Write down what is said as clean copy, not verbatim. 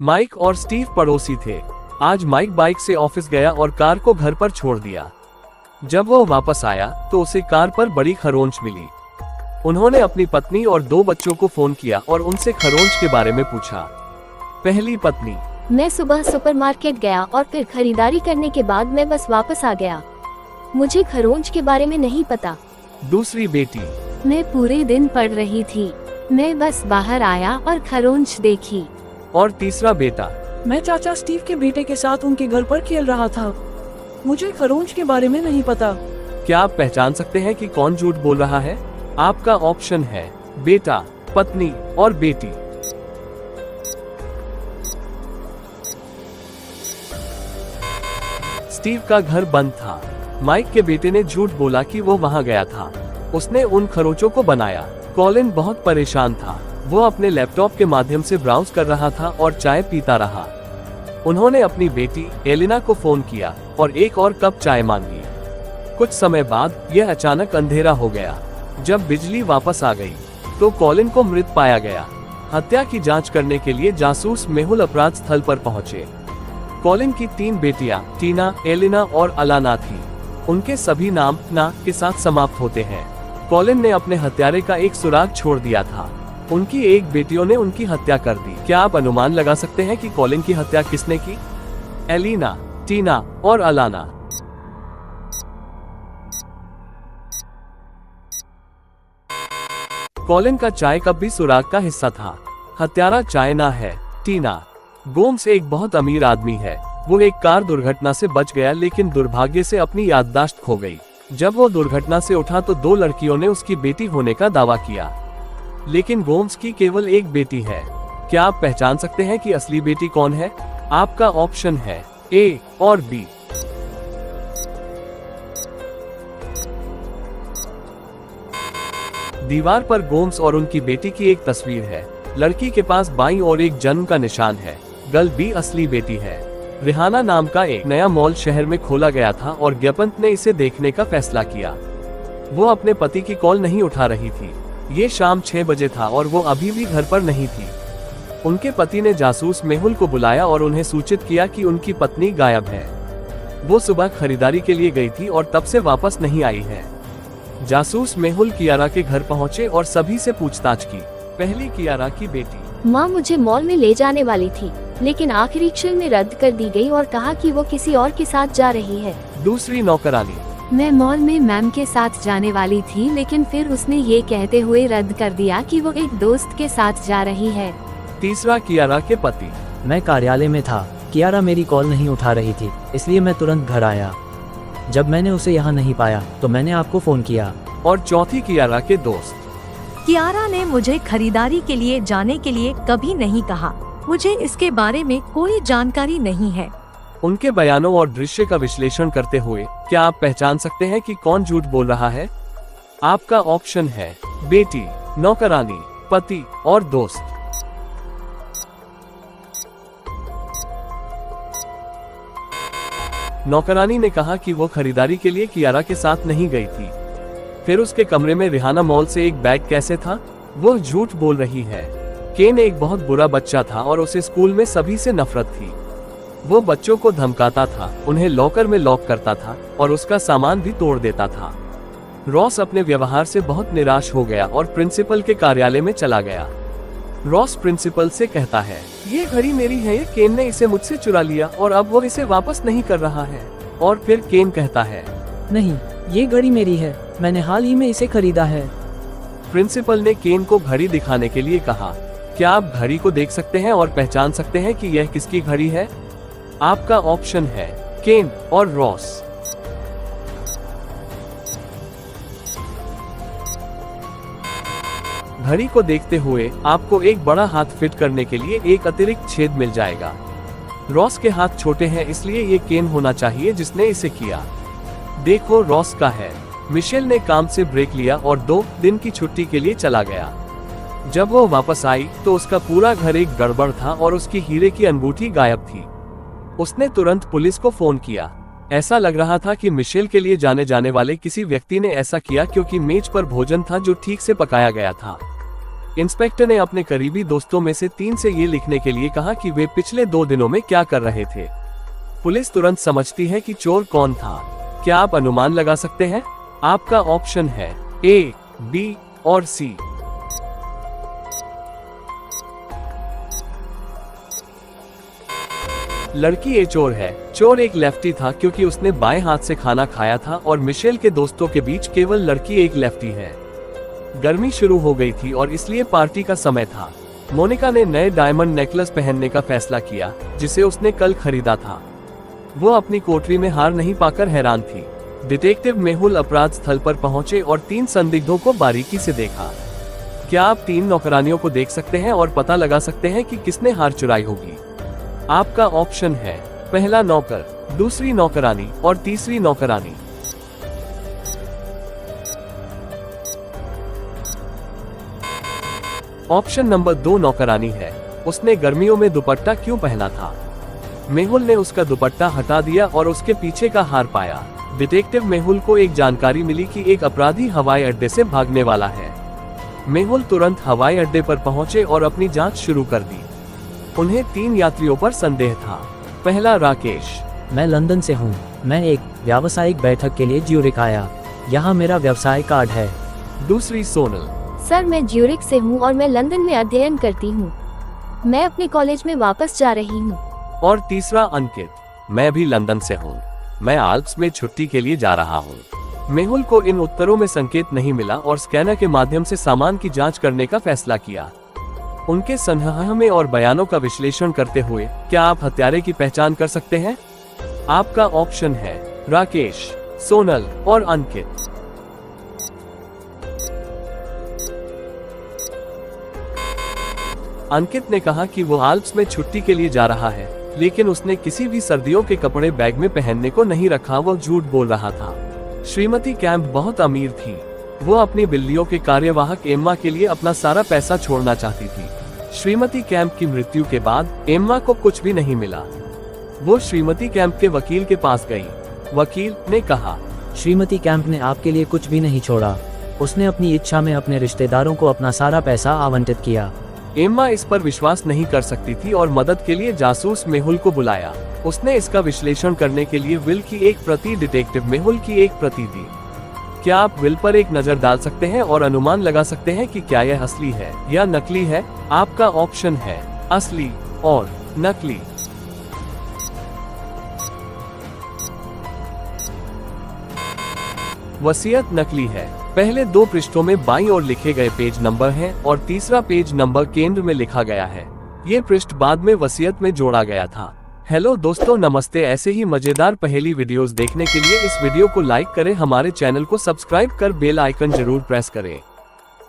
Mic और Steve पड़ोसी थे। आज माइक बाइक से ऑफिस गया और कार को घर पर छोड़ दिया। जब वो वापस आया तो उसे कार पर बड़ी खरोंच मिली। उन्होंने अपनी पत्नी और 2 बच्चों को फोन किया और उनसे खरोंच के बारे में पूछा। पहली पत्नी: मैं सुबह सुपरमार्केट गया और फिर खरीदारी करने के बाद मैं बस वापस आ गया। मुझे खरोंच के बारे में नहीं पता। दूसरी बेटी: मैं पूरे दिन पढ़ रही थी। मैं बस बाहर आया और खरोंच देखी। और तीसरा बेटा: मैं चाचा स्टीव के बेटे के साथ उनके घर पर खेल रहा था। मुझे खरोंच के बारे में नहीं पता। क्या आप पहचान सकते हैं कि कौन झूठ बोल रहा है? आपका ऑप्शन है बेटा, पत्नी और बेटी। स्टीव का घर बंद था। माइक के बेटे ने झूठ बोला कि वो वहां गया था। उसने उन खरोंचों को बनाया। कॉलिन बहुत परेशान था। वो अपने लैपटॉप के माध्यम से ब्राउज कर रहा था और चाय पीता रहा। उन्होंने अपनी बेटी एलिना को फोन किया और एक और कप चाय मांगी। कुछ समय बाद यह अचानक अंधेरा हो गया। जब बिजली वापस आ गई तो कॉलिन को मृत पाया गया। हत्या की जांच करने के लिए जासूस मेहुल अपराध स्थल पर पहुंचे। कॉलिन की 3 बेटियां टीना, एलिना और अलाना थी। उनके सभी नाम ना के साथ समाप्त होते हैं। कॉलिन ने अपने हत्यारे का एक सुराग छोड़ दिया था। उनकी एक बेटियों ने उनकी हत्या कर दी। क्या आप अनुमान लगा सकते हैं कि कॉलिन की हत्या किसने की? एलिना, टीना और अलाना। कॉलिन का चाय कप भी सुराग का हिस्सा था। हत्यारा चाय ना है, टीना। गोम्स एक बहुत अमीर आदमी है। वो एक कार दुर्घटना से बच गया, लेकिन दुर्भाग्य से अपनी याददाश्त खो गई। जब वो दुर्घटना से उठा तो 2 लड़कियों ने उसकी बेटी होने का दावा किया, लेकिन गोम्स की केवल एक बेटी है। क्या आप पहचान सकते हैं कि असली बेटी कौन है? आपका ऑप्शन है ए और बी। दीवार पर गोम्स और उनकी बेटी की एक तस्वीर है। लड़की के पास बाईं ओर एक जन्म का निशान है। गर्ल बी असली बेटी है। रिहाना नाम का एक नया मॉल शहर में खोला गया था और ज्ञपंत ने इसे देखने का फैसला किया। वो अपने पति की कॉल नहीं उठा रही थी। ये शाम 6 बजे था और वो अभी भी घर पर नहीं थी। उनके पति ने जासूस मेहुल को बुलाया और उन्हें सूचित किया कि उनकी पत्नी गायब है। वो सुबह खरीदारी के लिए गई थी और तब से वापस नहीं आई है। जासूस मेहुल कियारा के घर पहुंचे और सभी से पूछताछ की। पहली कियारा की बेटी: माँ मुझे मॉल में ले जाने वाली थी, लेकिन आखिरी क्षण में रद्द कर दी गई और कहा कि वो किसी और के साथ जा रही है। दूसरी नौकरानी: मैं मॉल में मैम के साथ जाने वाली थी, लेकिन फिर उसने ये कहते हुए रद्द कर दिया कि वो एक दोस्त के साथ जा रही है। तीसरा कियारा के पति: मैं कार्यालय में था। कियारा मेरी कॉल नहीं उठा रही थी, इसलिए मैं तुरंत घर आया। जब मैंने उसे यहाँ नहीं पाया तो मैंने आपको फोन किया। और चौथी कियारा के दोस्त: कियारा ने मुझे खरीदारी के लिए जाने के लिए कभी नहीं कहा। मुझे इसके बारे में कोई जानकारी नहीं है। उनके बयानों और दृश्य का विश्लेषण करते हुए क्या आप पहचान सकते हैं कि कौन झूठ बोल रहा है? आपका ऑप्शन है बेटी, नौकरानी, पति और दोस्त। नौकरानी ने कहा कि वो खरीदारी के लिए कियारा के साथ नहीं गई थी। फिर उसके कमरे में रिहाना मॉल से एक बैग कैसे था? वो झूठ बोल रही है। केन एक बहुत बुरा बच्चा था और उसे स्कूल में सभी से नफरत थी। वो बच्चों को धमकाता था, उन्हें लॉकर में लॉक करता था और उसका सामान भी तोड़ देता था। रॉस अपने व्यवहार से बहुत निराश हो गया और प्रिंसिपल के कार्यालय में चला गया। रॉस प्रिंसिपल से कहता है, ये घड़ी मेरी है, केन ने इसे मुझसे चुरा लिया और अब वो इसे वापस नहीं कर रहा है। और फिर केन कहता है, नहीं, ये घड़ी मेरी है, मैंने हाल ही में इसे खरीदा है। प्रिंसिपल ने केन को घड़ी दिखाने के लिए कहा। क्या आप घड़ी को देख सकते हैं और पहचान सकते हैं कि यह किसकी घड़ी है? आपका ऑप्शन है केन और रॉस। घड़ी को देखते हुए आपको एक बड़ा हाथ फिट करने के लिए एक अतिरिक्त छेद मिल जाएगा। रॉस के हाथ छोटे हैं, इसलिए ये केन होना चाहिए जिसने इसे किया। देखो, रॉस का है। मिशेल ने काम से ब्रेक लिया और 2 दिन की छुट्टी के लिए चला गया। जब वो वापस आई तो उसका पूरा घर एक गड़बड़ था और उसकी हीरे की अंगूठी गायब थी। उसने तुरंत पुलिस को फोन किया। ऐसा लग रहा था कि मिशेल के लिए जाने वाले किसी व्यक्ति ने ऐसा किया क्योंकि मेज पर भोजन था जो ठीक से पकाया गया था। इंस्पेक्टर ने अपने करीबी दोस्तों में से 3 से ये लिखने के लिए कहा कि वे पिछले 2 दिनों में क्या कर रहे थे। पुलिस तुरंत समझती है कि चोर कौन था। क्या आप अनुमान लगा सकते हैं? आपका ऑप्शन है ए, बी और सी। लड़की ए चोर है। चोर एक लेफ्टी था क्योंकि उसने बाएं हाथ से खाना खाया था और मिशेल के दोस्तों के बीच केवल लड़की एक लेफ्टी है। गर्मी शुरू हो गई थी और इसलिए पार्टी का समय था। मोनिका ने नए डायमंड नेकलेस पहनने का फैसला किया जिसे उसने कल खरीदा था। वो अपनी कोठरी में हार नहीं पाकर हैरान थी। डिटेक्टिव मेहुल अपराध स्थल पर पहुंचे और 3 संदिग्धों को बारीकी से देखा। क्या आप 3 नौकरानियों को देख सकते हैं और पता लगा सकते हैं कि किसने हार चुराई होगी? आपका ऑप्शन है पहला नौकर, दूसरी नौकरानी और तीसरी नौकरानी। ऑप्शन नंबर 2 नौकरानी है। उसने गर्मियों में दुपट्टा क्यों पहना था? मेहुल ने उसका दुपट्टा हटा दिया और उसके पीछे का हार पाया। डिटेक्टिव मेहुल को एक जानकारी मिली कि एक अपराधी हवाई अड्डे से भागने वाला है। मेहुल तुरंत हवाई अड्डे पर पहुंचे और अपनी जांच शुरू कर दी। उन्हें 3 यात्रियों पर संदेह था। पहला राकेश। मैं लंदन से हूँ। मैं एक व्यावसायिक बैठक के लिए ज्यूरिक आया। यहाँ मेरा व्यवसाय कार्ड है। दूसरी सोनल। सर मैं ज्यूरिक से हूँ और मैं लंदन में अध्ययन करती हूँ। मैं अपने कॉलेज में वापस जा रही हूँ। और तीसरा अंकित। मैं भी लंदन से हूँ। मैं आल्प्स में छुट्टी के लिए जा रहा हूँ। मेहुल को इन उत्तरों में संकेत नहीं मिला और स्कैनर के माध्यम से सामान की जांच करने का फैसला किया। उनके संदेह में और बयानों का विश्लेषण करते हुए क्या आप हत्यारे की पहचान कर सकते हैं? आपका ऑप्शन है राकेश, सोनल और अंकित। अंकित ने कहा कि वो आल्प्स में छुट्टी के लिए जा रहा है, लेकिन उसने किसी भी सर्दियों के कपड़े बैग में पहनने को नहीं रखा। वो झूठ बोल रहा था। श्रीमती कैंप बहुत अमीर थी। वो अपनी बिल्लियों के कार्यवाहक एम्मा के लिए अपना सारा पैसा छोड़ना चाहती थी। श्रीमती कैंप की मृत्यु के बाद एम्मा को कुछ भी नहीं मिला। वो श्रीमती कैंप के वकील के पास गई। वकील ने कहा, श्रीमती कैंप ने आपके लिए कुछ भी नहीं छोड़ा। उसने अपनी इच्छा में अपने रिश्तेदारों को अपना सारा पैसा आवंटित किया। एम्मा इस पर विश्वास नहीं कर सकती थी और मदद के लिए जासूस मेहुल को बुलाया। उसने इसका विश्लेषण करने के लिए विल की एक प्रति डिटेक्टिव मेहुल की एक प्रति दी। क्या आप विल पर एक नजर डाल सकते हैं और अनुमान लगा सकते हैं कि क्या यह असली है या नकली है? आपका ऑप्शन है असली और नकली। वसीयत नकली है। पहले 2 पृष्ठों में बाईं ओर लिखे गए पेज नंबर हैं और तीसरा पेज नंबर केंद्र में लिखा गया है। ये पृष्ठ बाद में वसीयत में जोड़ा गया था। हेलो दोस्तों, नमस्ते। ऐसे ही मजेदार पहेली वीडियोस देखने के लिए इस वीडियो को लाइक करें, हमारे चैनल को सब्सक्राइब कर बेल आइकन जरूर प्रेस करें।